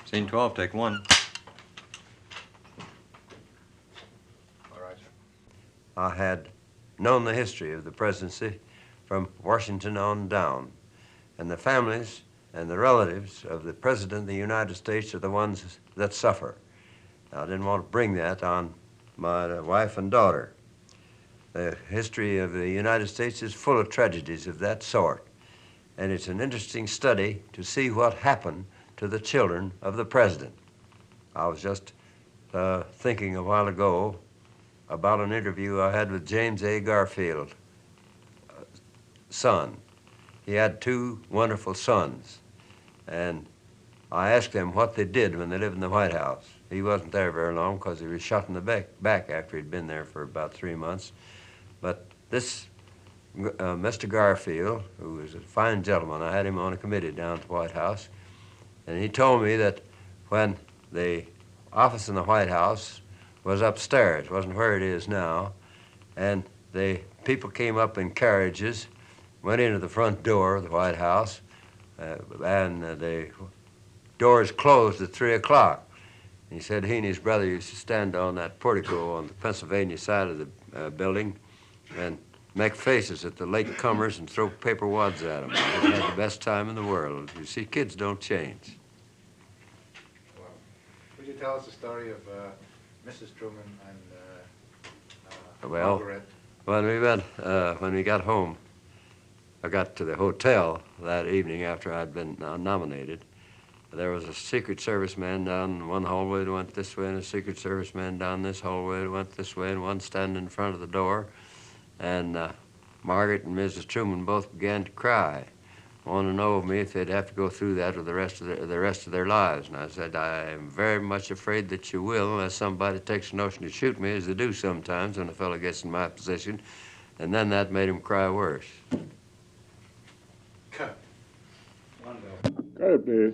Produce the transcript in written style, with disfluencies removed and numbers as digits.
Scene 12, take one. All right, sir. I had known the history of the presidency from Washington on down, and the families and the relatives of the President of the United States are the ones that suffer. I didn't want to bring that on my wife and daughter. The history of the United States is full of tragedies of that sort, and it's an interesting study to see what happened to the children of the president. I was just thinking a while ago about an interview I had with James A. Garfield, son. He had two wonderful sons, and I asked them what they did when they lived in the White House. He wasn't there very long because he was shot in the back after he'd been there for about 3 months. But this Mr. Garfield, who was a fine gentleman, I had him on a committee down at the White House, and he told me that when the office in the White House was upstairs, wasn't where it is now, and the people came up in carriages, went into the front door of the White House, and the doors closed at 3 o'clock. He said he and his brother used to stand on that portico on the Pennsylvania side of the building and make faces at the latecomers and throw paper wads at them. They had the best time in the world. You see, kids don't change. Well, would you tell us the story of Mrs. Truman and Margaret? When we got home, I got to the hotel that evening after I'd been nominated. There was a Secret Service man down one hallway that went this way, and a Secret Service man down this hallway that went this way, and one standing in front of the door. And Margaret and Mrs. Truman both began to cry, wanting to know of me if they'd have to go through that with the rest of their lives. And I said, I am very much afraid that you will, unless somebody takes a notion to shoot me, as they do sometimes when a fellow gets in my position. And then that made him cry worse. Cut. Cut it, please.